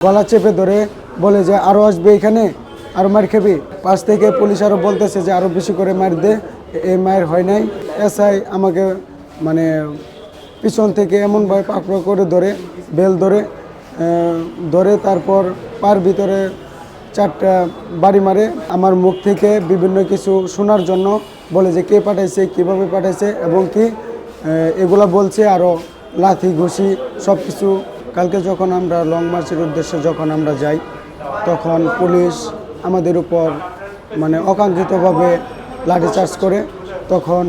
গলা চেপে ধরে বলে যে আরও আসবে এখানে, আরও মার খাবি। পাশ থেকে পুলিশ আরও বলতেছে যে আরও বেশি করে মার দে, এই মায়ের হয় নাই। এসআই আমাকে মানে পিছন থেকে এমনভাবে পাকড় করে ধরে, বেল ধরে তারপর পার ভিতরে 4টা বাড়ি মারে। আমার মুখ থেকে বিভিন্ন কিছু শোনার জন্য বলে যে কে পাঠাইছে, কিভাবে পাঠাইছে এবং কি এগুলা বলছে। আরও লাথি ঘুষি সব কিছু। কালকে যখন আমরা লং মার্চের উদ্দেশ্যে যখন আমরা যাই, তখন পুলিশ আমাদের উপর মানে অকাঙ্ক্ষিতভাবে লাঠিচার্জ করে। তখন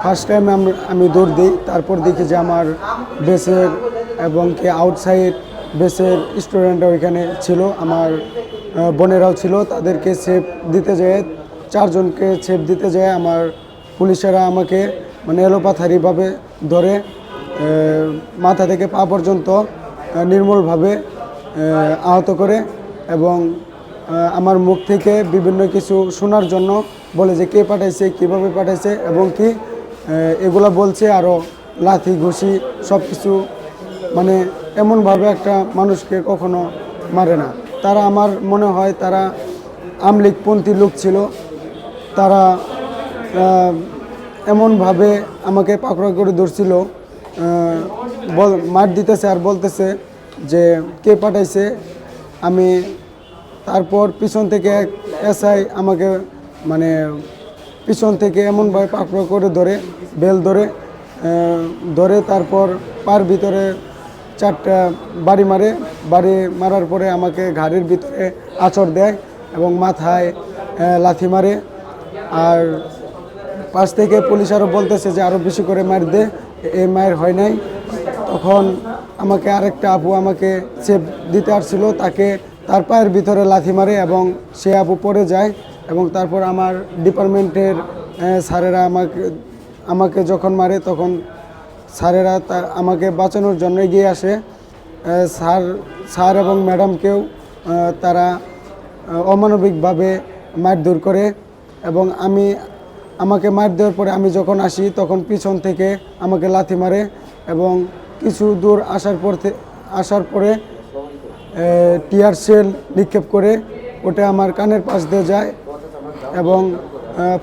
ফার্স্ট টাইম আমি দৌড় দিই, তারপর দেখি যে আমার বেসের এবং কি আউটসাইড বেসের স্টুডেন্টরা ওইখানে ছিল, আমার বোনেরাও ছিল। তাদেরকে সেফ দিতে যায়, 4 জনকে সেফ দিতে যায় আমার পুলিশেরা আমাকে মানে এলোপাথারিভাবে ধরে মাথা থেকে পা পর্যন্ত নির্মূলভাবে আহত করে এবং আমার মুখ থেকে বিভিন্ন কিছু শোনার জন্য বলে যে কে পাঠাইছে, কিভাবে পাঠাইছে এবং কি এগুলা বলছে। আরও লাথি ঘুষি সব কিছু, মানে এমনভাবে একটা মানুষকে কখনো মারে না। তারা আমার মনে হয় তারা আমলিগপন্থী লোক ছিল। তারা এমনভাবে আমাকে পাকড়া করে ধরছিল, মার দিতেছে আর বলতেছে যে কে পাঠাইছে। আমি তারপর পিছন থেকে এসআই আমাকে মানে পিছন থেকে এমনভাবে পাকড়া করে ধরে, বেল ধরে তারপর পার ভিতরে 4টা বাড়ি মারে। বাড়ি মারার পরে আমাকে ঘাড়ের ভিতরে আঁচড় দেয় এবং মাথায় লাথি মারে। আর পাশ থেকে পুলিশ আরও বলতেছে যে আরও বেশি করে মার দে, এই মায়ের হয় নাই। তখন আমাকে আরেকটা আপু আমাকে সেফ দিতে আসছিল, তাকে তার পায়ের ভিতরে লাথি মারে এবং সে আপু পড়ে যায়। এবং তারপর আমার ডিপার্টমেন্টের স্যারেরা আমাকে যখন মারে, তখন স্যারেরা আমাকে বাঁচানোর জন্য এগিয়ে আসে। স্যার এবং ম্যাডামকেও তারা অমানবিকভাবে মারধর করে এবং আমাকে মার দেওয়ার পরে আমি যখন আসি, তখন পিছন থেকে আমাকে লাথি মারে এবং কিছু দূর আসার পরে টিয়ার সেল নিক্ষেপ করে। ওটা আমার কানের পাশ দিয়ে যায় এবং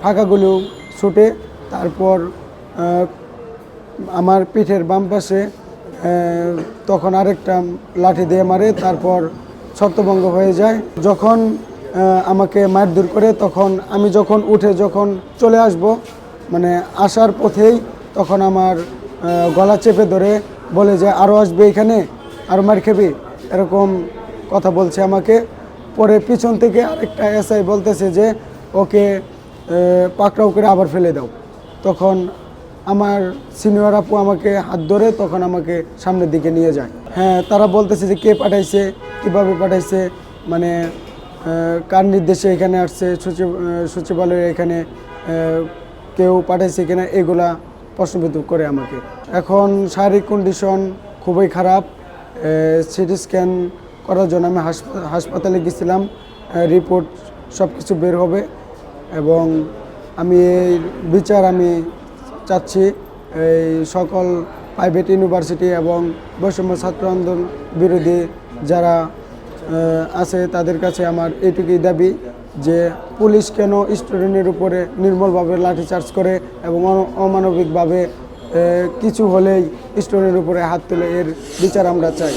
ফাঁকাগুলো ছুটে। তারপর আমার পিঠের বাম পাশে তখন আরেকটা লাঠি দিয়ে মারে। তারপর ছত্রভঙ্গ হয়ে যায়। যখন আমাকে মারধর করে, তখন আমি যখন চলে আসব মানে আসার পথেই তখন আমার গলা চেপে ধরে বলে যে আরও আসবে এখানে, আরও মার খাবি, এরকম কথা বলছে আমাকে। পরে পিছন থেকে আরেকটা এসআই বলতেছে যে ওকে পাকড়াও করে আবার ফেলে দাও। তখন আমার সিনিয়র আপু আমাকে হাত ধরে তখন আমাকে সামনের দিকে নিয়ে যায়। হ্যাঁ, তারা বলতেছে যে কে পাঠাইছে, কিভাবে পাঠাইছে, মানে কার নির্দেশে এখানে আসছে, সচিবালয়ে এখানে কেউ পাঠাইছে কিনা, এগুলা প্রশ্নবিদ্ধ করে আমাকে। এখন শারীরিক কন্ডিশন খুবই খারাপ। সিটি স্ক্যান করার জন্য আমি হাসপাতালে গেছিলাম। রিপোর্ট সব কিছু বের হবে এবং আমি এই বিচার আমি চাচ্ছি এই সকল প্রাইভেট ইউনিভার্সিটি এবং বৈষম্য ছাত্র আন্দোলন বিরোধী যারা আছে তাদের কাছে আমার এইটুকুই দাবি যে পুলিশ কেন স্টুডেন্টের উপরে নির্মলভাবে লাঠিচার্জ করে এবং অমানবিকভাবে কিছু হলেই স্টুডেন্টের উপরে হাত তুলে, এর বিচার আমরা চাই।